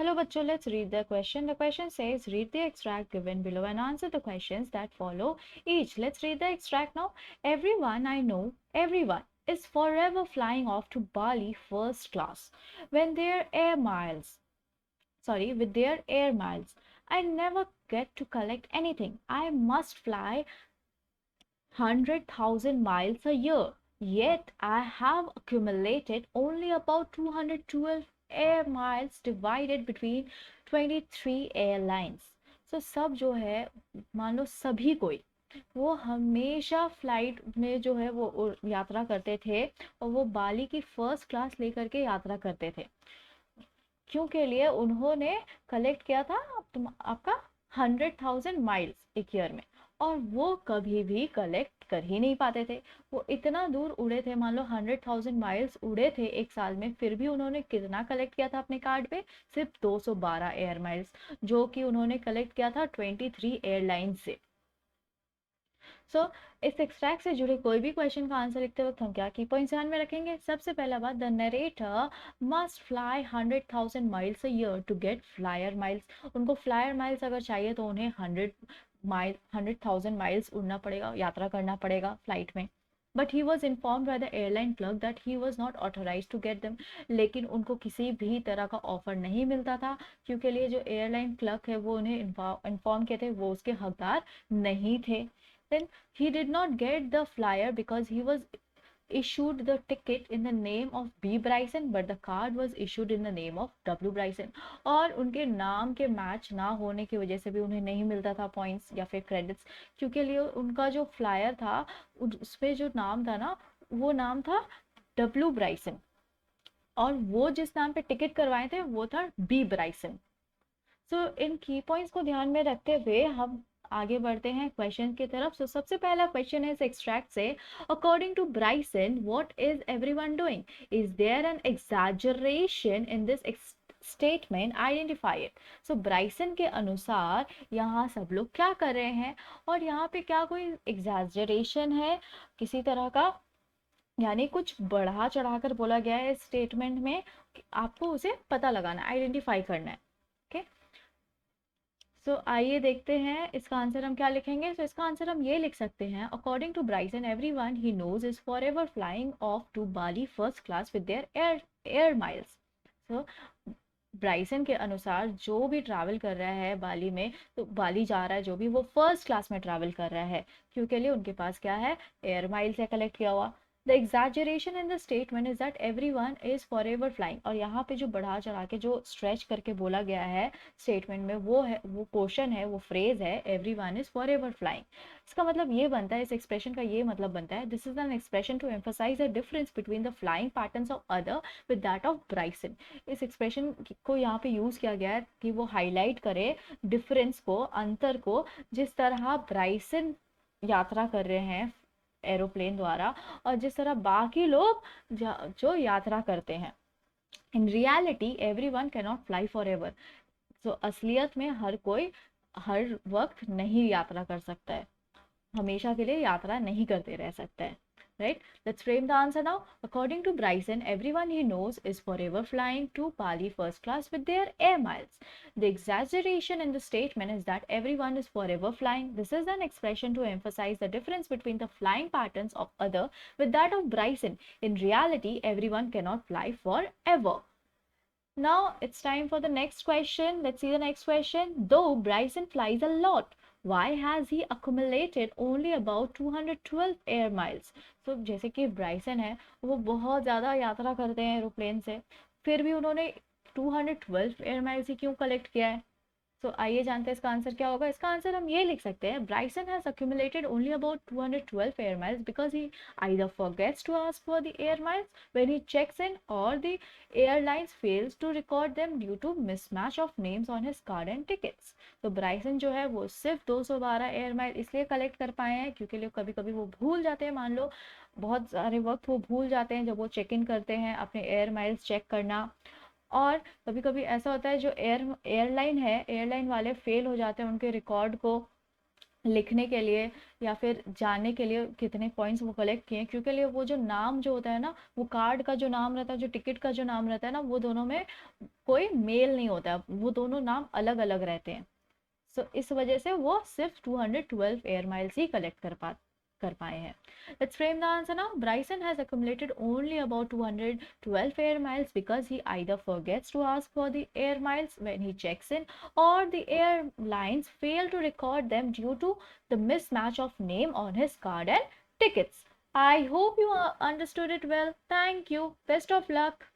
Hello bachcho, let's read the question. The question says, read the extract given below and answer the questions that follow each. Let's read the extract now. Everyone I know, everyone is forever flying off to Bali first class when their air miles, with their air miles. I never get to collect anything. I must fly 100,000 miles a year. Yet I have accumulated only about 212 air miles divided between 23 airlines. So सब जो है, मान लो सभी कोई, वो हमेशा flight में जो है वो यात्रा करते थे और वो बाली की फर्स्ट क्लास लेकर के यात्रा करते थे। क्यों के लिए उन्होंने कलेक्ट किया था आपका 100,000 माइल्स एक ईयर में, और वो कभी भी कलेक्ट कर ही नहीं पाते थे। वो इतना दूर उड़े थे, मान लो 100,000 माइल्स उड़े थे एक साल में, फिर भी उन्होंने कितना कलेक्ट किया था अपने कार्ड पे? सिर्फ 212 एयर माइल्स, जो कि उन्होंने कलेक्ट किया था 23 एयरलाइन से। सो इस एक्सट्रैक्ट से जुड़े कोई भी क्वेश्चन का आंसर लिखते वक्त हम क्या की पॉइंट्स ध्यान में रखेंगे? सबसे पहला बात, the narrator must fly 100,000 miles a year to get flyer miles. उनको फ्लायर माइल्स अगर चाहिए तो उन्हें 100,000 माइल्स उड़ना पड़ेगा, यात्रा करना पड़ेगा फ्लाइट में। But he was informed by the airline clerk that he was not authorised to get them. लेकिन उनको किसी भी तरह का ऑफर नहीं मिलता था, क्योंकि लिए जो एयरलाइन क्लर्क है वो उन्हें इन्फॉर्म किए थे वो उसके हकदार नहीं थे। Then he did not get the flyer because he was issued the ticket in the name of B Bryson, but the card was issued in the name of W Bryson। और उनके नाम के मैच ना होने की वजह से भी उन्हें नहीं मिलता था पॉइंट्स या फिर क्रेडिट्स, क्योंकि लिए उनका जो फ्लायर था उसपे जो नाम था ना, वो नाम था W ब्राइसन, और वो जिस नाम पे टिकट करवाए थे वो था B ब्राइसन। सो इन की पॉइंट्स को ध्यान में रखते हुए हम आगे बढ़ते हैं क्वेश्चन की तरफ। सो सबसे पहला क्वेश्चन है इस एक्सट्रैक्ट से, according to Bryson what is everyone doing? Is there an exaggeration in this statement? Identify it. So Bryson के अनुसार यहाँ सब लोग क्या कर रहे हैं, और यहाँ पे क्या कोई एग्जैजरेशन है किसी तरह का, यानी कुछ बढ़ा चढ़ाकर बोला गया है स्टेटमेंट में, आपको उसे पता लगाना, आइडेंटिफाई करना है। ओके, सो आइए देखते हैं इसका आंसर हम क्या लिखेंगे। सो इसका आंसर हम ये लिख सकते हैं, according to Bryson everyone he knows is forever flying off to Bali first class with their air miles. So Bryson के अनुसार जो भी ट्रैवल कर रहा है बाली में, तो बाली जा रहा है जो भी, वो फर्स्ट क्लास में ट्रैवल कर रहा है, क्योंकि लिए उनके पास क्या है? एयर माइल्स है कलेक्ट किया हुआ। The exaggeration in the statement is that everyone is forever flying, और यहाँ पे जो बढ़ा चढ़ा के जो स्ट्रेच करके बोला गया है स्टेटमेंट में, वो है, वो पोर्शन है, वो फ्रेज है, एवरीवन इज फॉरएवर फ्लाइंग। इसका मतलब ये बनता है, इस एक्सप्रेशन का ये मतलब बनता है, this is an expression to emphasise the difference between the flying patterns of other with that of Bryson. इस एक्सप्रेशन को यहाँ पे यूज किया गया है कि वो हाईलाइट करे डिफरेंस को, अंतर को, जिस तरह ब्राइसन यात्रा कर रहे हैं एरोप्लेन द्वारा और जिस तरह बाकी लोग जो यात्रा करते हैं। In reality everyone can not fly for ever. सो असलियत में हर कोई हर वक्त नहीं यात्रा कर सकता है, हमेशा के लिए यात्रा नहीं करते रह सकता है। Right? Let's frame the answer now. According to Bryson, everyone he knows is forever flying to Bali first class with their air miles. The exaggeration in the statement is that everyone is forever flying. This is an expression to emphasize the difference between the flying patterns of other with that of Bryson. In reality, everyone cannot fly forever. Now it's time for the next question. Let's see the next question. Though Bryson flies a lot, why has he accumulated only about 212 air miles? So जैसे कि ब्राइसन है, वो बहुत ज़्यादा यात्रा करते हैं aeroplane से, फिर भी उन्होंने 212 एयर माइल्स ही क्यों कलेक्ट किया है? तो आइए जानते हैं इसका आंसर क्या होगा। इसका आंसर हम ये लिख सकते हैं, ब्राइसन has accumulated only about 212 air miles because he either forgets to ask for the air miles when he checks in, or the airlines fails to record them due to mismatch of names on his card and tickets। तो ब्राइसन जो है वो सिर्फ 212 air mile इसलिए collect कर पाए हैं क्योंकि लोग कभी कभी वो भूल जाते हैं, मान लो बहुत सारे वक्त वो भूल जाते हैं जब वो चेक इन करते हैं अपने एयर माइल्स चेक करना, और कभी कभी ऐसा होता है जो एयरलाइन है, एयरलाइन वाले फेल हो जाते हैं उनके रिकॉर्ड को लिखने के लिए या फिर जानने के लिए कितने पॉइंट्स वो कलेक्ट किए, क्योंकि लिए वो जो नाम जो होता है ना, वो कार्ड का जो नाम रहता है, जो टिकट का जो नाम रहता है ना, वो दोनों में कोई मेल नहीं होता, वो दोनों नाम अलग अलग रहते हैं। सो इस वजह से वो सिर्फ 212 एयर माइल्स ही कलेक्ट कर पाए हैं। Let's frame the answer now. Bryson has accumulated only about 212 air miles because he either forgets to ask for the air miles when he checks in, or the airlines fail to record them due to the mismatch of name on his card and tickets. I hope you understood it well. Thank you. Best of luck.